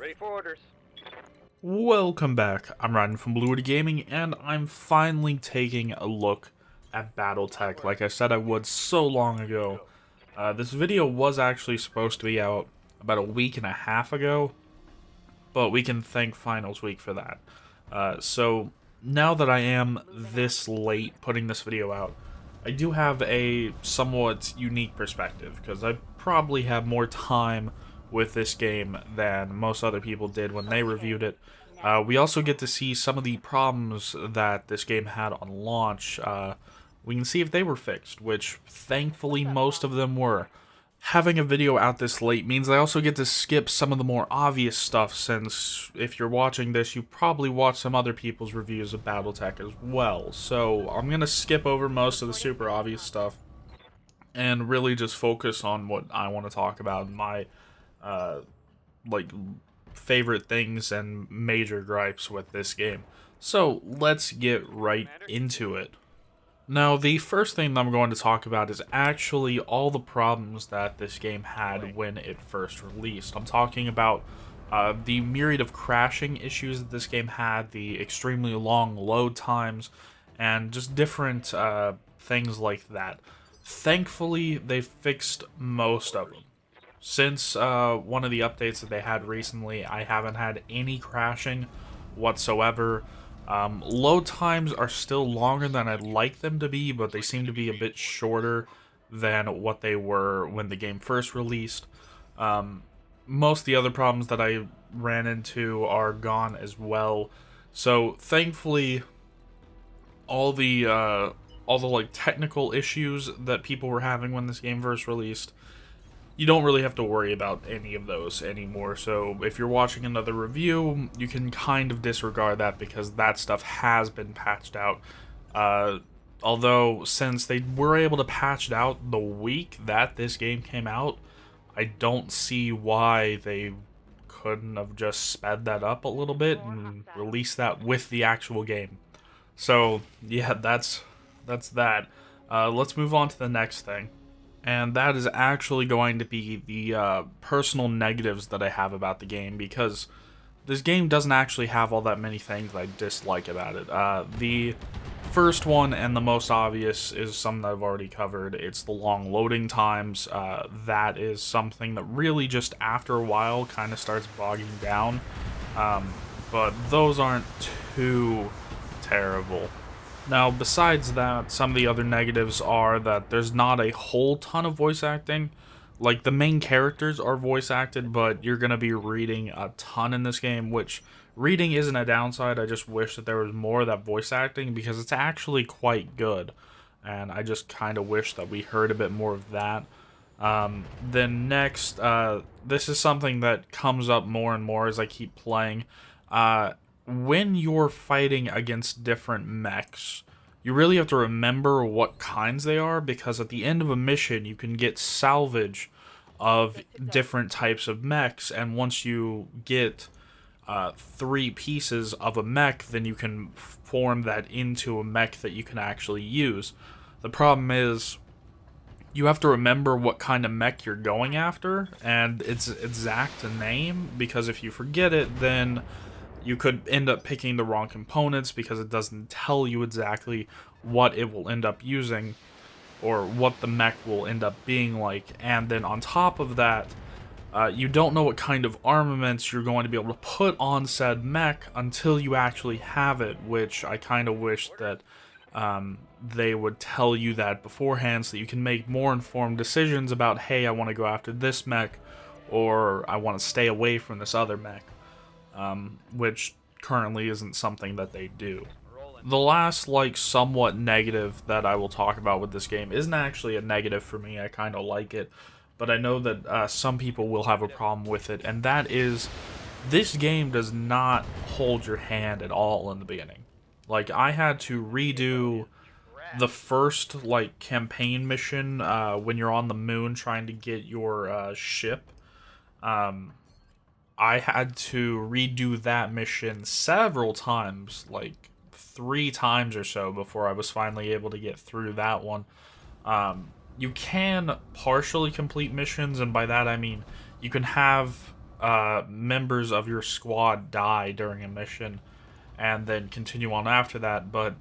Ready for orders. Welcome back. I'm Ryan from Blue Wood Gaming, and I'm finally taking a look at Battletech, like I said I would so long ago. This video was actually supposed to be out about a week and a half ago, but we can thank Finals Week for that. So now that I am this late putting this video out, I do have a somewhat unique perspective, because I probably have more time with this game than most other people did when they reviewed it. We also get to see some of the problems that this game had on launch. We can see if they were fixed, which thankfully most of them were. Having a video out this late means I also get to skip some of the more obvious stuff, since if you're watching this, you probably watched some other people's reviews of Battletech as well. So I'm going to skip over most of the super obvious stuff and really just focus on what I want to talk about, my like favorite things and major gripes with this game. So let's get right into it. Now, the first thing that I'm going to talk about is actually all the problems that this game had when it first released. I'm talking about the myriad of crashing issues that this game had, the extremely long load times, and just different things like that. Thankfully, they fixed most of them. Since one of the updates that they had recently, I haven't had any crashing whatsoever. Load times are still longer than I'd like them to be, but they seem to be a bit shorter than what they were when the game first released. Most of the other problems that I ran into are gone as well. So thankfully, all the like technical issues that people were having when this game first released, you don't really have to worry about any of those anymore. So if you're watching another review, you can kind of disregard that, because that stuff has been patched out. Although, since they were able to patch it out the week that this game came out, I don't see why they couldn't have just sped that up a little bit and released that with the actual game. So yeah, that's that. Let's move on to the next thing. And that is actually going to be the personal negatives that I have about the game, because this game doesn't actually have all that many things I dislike about it. The first one, and the most obvious, is something that I've already covered. It's the long loading times. That is something that really just after a while kind of starts bogging down. But those aren't too terrible. Now, besides that, some of the other negatives are that there's not a whole ton of voice acting. Like, the main characters are voice acted, but you're going to be reading a ton in this game, which reading isn't a downside. I just wish that there was more of that voice acting, because it's actually quite good. And I just kind of wish that we heard a bit more of that. Then next, this is something that comes up more and more as I keep playing. When you're fighting against different mechs, you really have to remember what kinds they are, because at the end of a mission, you can get salvage of different types of mechs, and once you get 3 pieces of a mech, then you can form that into a mech that you can actually use. The problem is, you have to remember what kind of mech you're going after, and its exact name, because if you forget it, then you could end up picking the wrong components, because it doesn't tell you exactly what it will end up using, or what the mech will end up being like. And then on top of that, you don't know what kind of armaments you're going to be able to put on said mech until you actually have it, which I kind of wish that they would tell you that beforehand, so that you can make more informed decisions about, hey, I want to go after this mech, or I want to stay away from this other mech. Which currently isn't something that they do. The last, like, somewhat negative that I will talk about with this game isn't actually a negative for me. I kind of like it, but I know that some people will have a problem with it, and that is, this game does not hold your hand at all in the beginning. Like, I had to redo the first, like, campaign mission when you're on the moon trying to get your ship. I had to redo that mission several times, like 3 times or so, before I was finally able to get through that one. You can partially complete missions, and by that I mean you can have members of your squad die during a mission and then continue on after that, but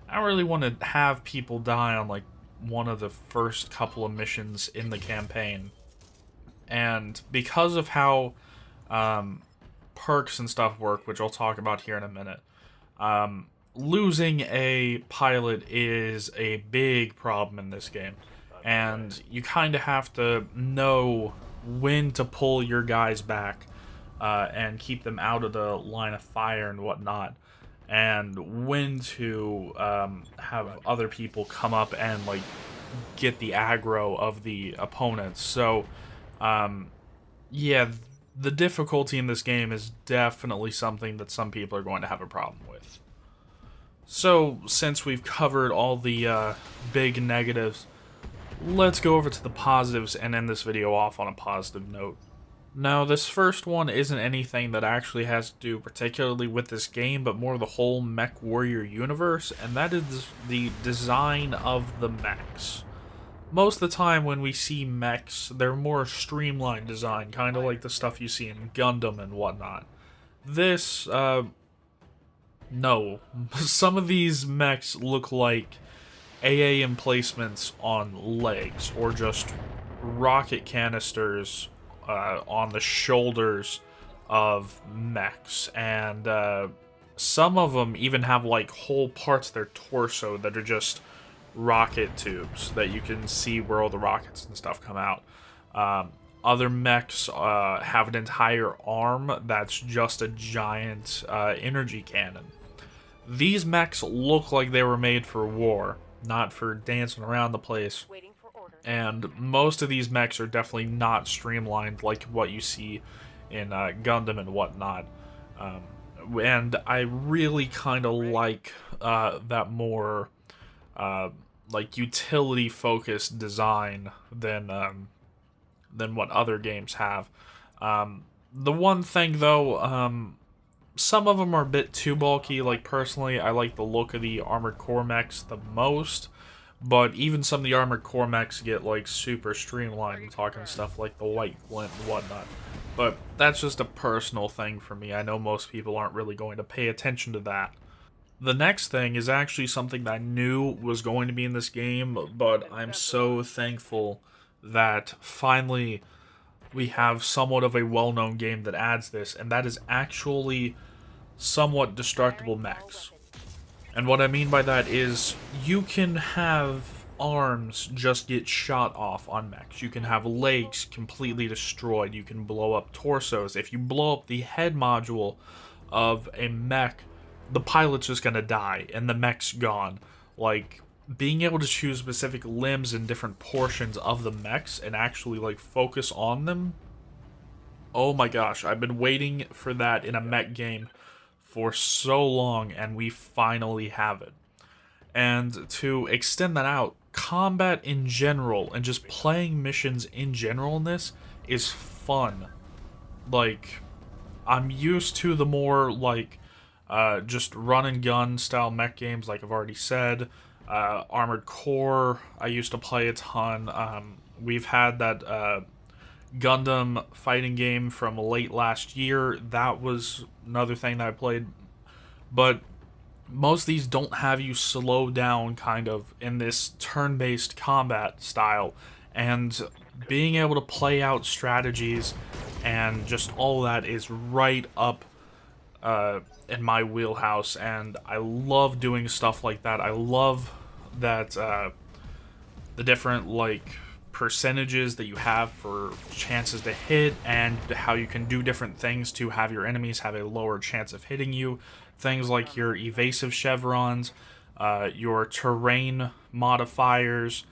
I don't really want to have people die on like one of the first couple of missions in the campaign. And because of how perks and stuff work, which I'll talk about here in a minute, losing a pilot is a big problem in this game. And you kind of have to know when to pull your guys back and keep them out of the line of fire and whatnot. And when to have other people come up and like get the aggro of the opponents. So, yeah, the difficulty in this game is definitely something that some people are going to have a problem with. So, since we've covered all the big negatives, let's go over to the positives and end this video off on a positive note. Now, this first one isn't anything that actually has to do particularly with this game, but more the whole Mech Warrior universe, and that is the design of the mechs. Most of the time when we see mechs, they're more streamlined design, kind of like the stuff you see in Gundam and whatnot. This, no. Some of these mechs look like AA emplacements on legs, or just rocket canisters on the shoulders of mechs, and some of them even have like whole parts of their torso that are just rocket tubes that you can see where all the rockets and stuff come out. Other mechs have an entire arm that's just a giant energy cannon. These mechs look like they were made for war, not for dancing around the place. And most of these mechs are definitely not streamlined like what you see in Gundam and whatnot. And I really kind of like that more like utility-focused design than what other games have. The one thing though, some of them are a bit too bulky. Like personally, I like the look of the Armored Core mechs the most. But even some of the Armored Core mechs get, like, super streamlined. I'm talking stuff like the White Glint and whatnot. But that's just a personal thing for me. I know most people aren't really going to pay attention to that. The next thing is actually something that I knew was going to be in this game, but I'm so thankful that finally we have somewhat of a well-known game that adds this, and that is actually somewhat destructible mechs. And what I mean by that is you can have arms just get shot off on mechs. You can have legs completely destroyed. You can blow up torsos. If you blow up the head module of a mech, the pilot's just gonna die and the mech's gone. Like, being able to choose specific limbs and different portions of the mechs and actually, like, focus on them. Oh my gosh, I've been waiting for that in a mech game for so long, and we finally have it. And to extend that out, combat in general, and just playing missions in general in this, is fun. Like, I'm used to the more, like, just run-and-gun style mech games, like I've already said. Armored Core, I used to play a ton. We've had that, Gundam fighting game from late last year. That was another thing that I played. But most of these don't have you slow down kind of in this turn-based combat style. And being able to play out strategies and just all that is right up in my wheelhouse. And I love doing stuff like that. I love that the different, like, percentages that you have for chances to hit, and how you can do different things to have your enemies have a lower chance of hitting you. Things like your evasive chevrons, your terrain modifiers,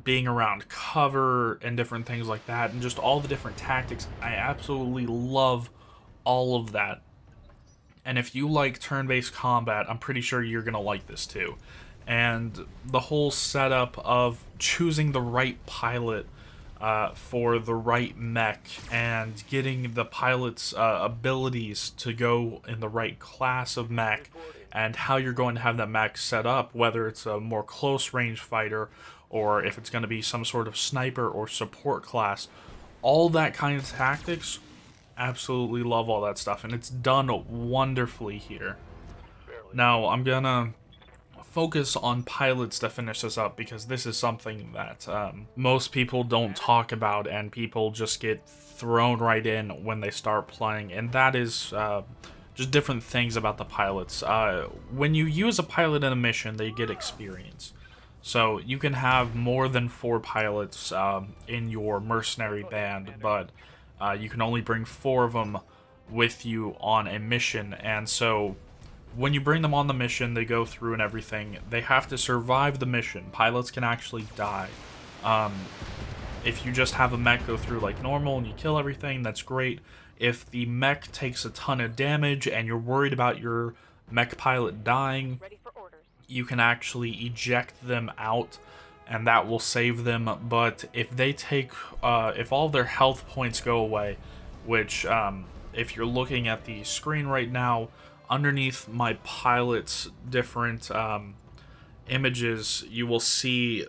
being around cover, and different things like that, and just all the different tactics. I absolutely love all of that. And if you like turn-based combat, I'm pretty sure you're gonna like this too. And the whole setup of choosing the right pilot for the right mech, and getting the pilot's abilities to go in the right class of mech, and how you're going to have that mech set up, whether it's a more close-range fighter, or if it's going to be some sort of sniper or support class. All that kind of tactics Absolutely love all that stuff, and it's done wonderfully here. Now, I'm gonna focus on pilots to finish this up, because this is something that most people don't talk about, and people just get thrown right in when they start playing, and that is just different things about the pilots. When you use a pilot in a mission, they get experience. So you can have more than 4 pilots in your mercenary band, but you can only bring 4 of them with you on a mission, and so when you bring them on the mission, they go through and everything. They have to survive the mission. Pilots can actually die. If you just have a mech go through like normal and you kill everything, that's great. If the mech takes a ton of damage and you're worried about your mech pilot dying, you can actually eject them out, and that will save them. But if they take, if all their health points go away, which if you're looking at the screen right now, underneath my pilot's different images, you will see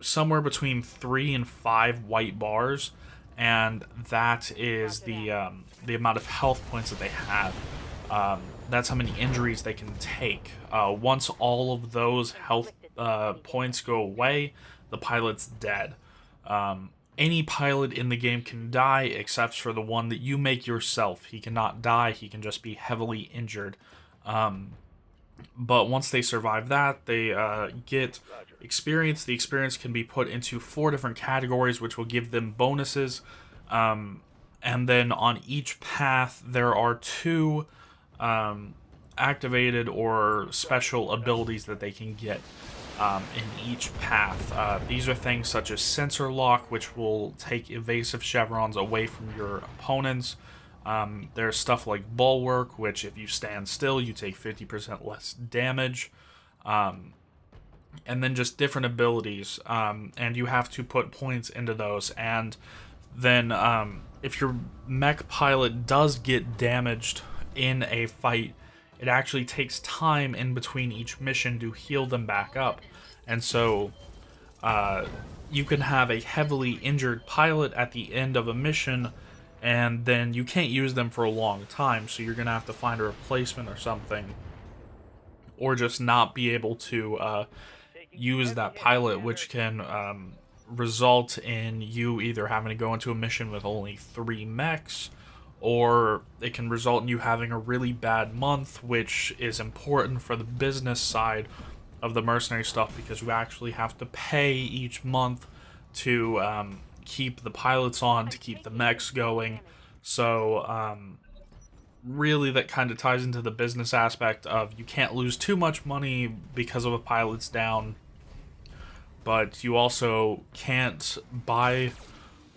somewhere between 3 and 5 white bars, and that is the amount of health points that they have. That's how many injuries they can take. Once all of those health points go away, the pilot's dead. Any pilot in the game can die except for the one that you make yourself. He cannot die, he can just be heavily injured. But once they survive that, they get experience. The experience can be put into 4 different categories, which will give them bonuses. And then on each path, there are 2 activated or special abilities that they can get in each path. These are things such as sensor lock, which will take evasive chevrons away from your opponents. There's stuff like bulwark, which if you stand still, you take 50% less damage. And then just different abilities, and you have to put points into those. And then if your mech pilot does get damaged in a fight, it actually takes time in between each mission to heal them back up. And so you can have a heavily injured pilot at the end of a mission, and then you can't use them for a long time, so you're going to have to find a replacement or something, or just not be able to use that pilot, which can result in you either having to go into a mission with only 3 mechs, or it can result in you having a really bad month, which is important for the business side of the mercenary stuff, because you actually have to pay each month to keep the pilots on, to keep the mechs going. So really that kind of ties into the business aspect of you can't lose too much money because of a pilot's down, but you also can't buy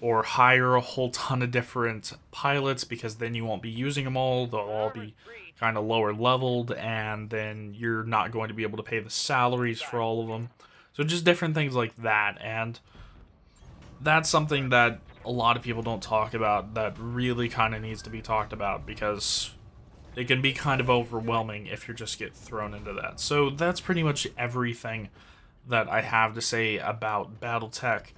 or hire a whole ton of different pilots, because then you won't be using them all. They'll all be kind of lower leveled, and then you're not going to be able to pay the salaries for all of them. So just different things like that, and that's something that a lot of people don't talk about that really kind of needs to be talked about, because it can be kind of overwhelming if you just get thrown into that. So that's pretty much everything that I have to say about Battletech.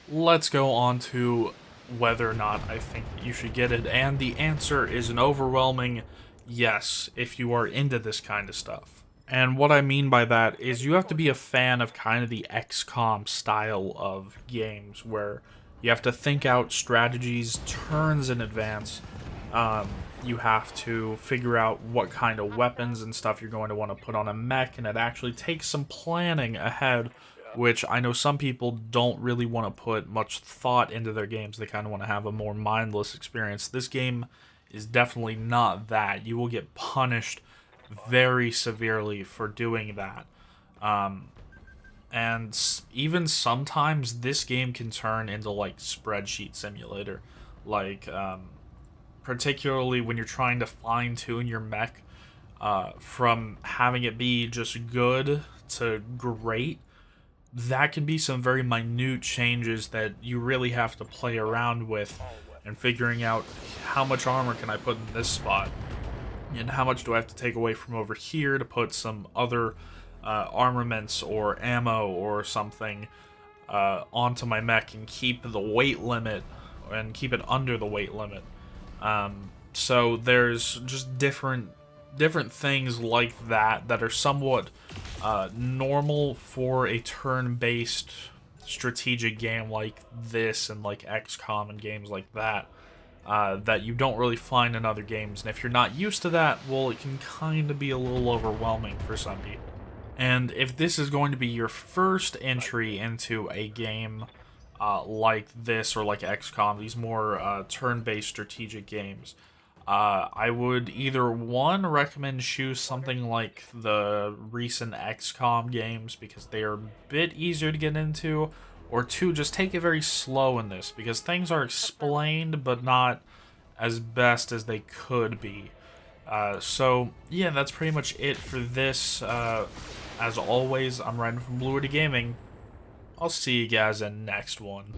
Let's go on to whether or not I think that you should get it, and the answer is an overwhelming yes if you are into this kind of stuff. And what I mean by that is you have to be a fan of kind of the XCOM style of games, where you have to think out strategies, turns in advance. You have to figure out what kind of weapons and stuff you're going to want to put on a mech, and it actually takes some planning ahead, which I know some people don't really want to put much thought into their games. They kind of want to have a more mindless experience. This game is definitely not that. You will get punished very severely for doing that. And even sometimes this game can turn into like spreadsheet simulator. Like, particularly when you're trying to fine-tune your mech, from having it be just good to great, that can be some very minute changes that you really have to play around with, and figuring out how much armor can I put in this spot, and how much do I have to take away from over here to put some other armaments or ammo or something onto my mech and keep the weight limit, and keep it under the weight limit. So there's just different things like that are somewhat normal for a turn-based strategic game like this and like XCOM and games like that. That you don't really find in other games, and if you're not used to that, well, it can kind of be a little overwhelming for some people. And if this is going to be your first entry into a game like this or like XCOM, these more turn-based strategic games, I would either one recommend choose something like the recent XCOM games because they are a bit easier to get into, or two, just take it very slow in this because things are explained but not as best as they could be. So yeah, that's pretty much it for this. As always, I'm Ryan from Blue Gaming. I'll see you guys in next one.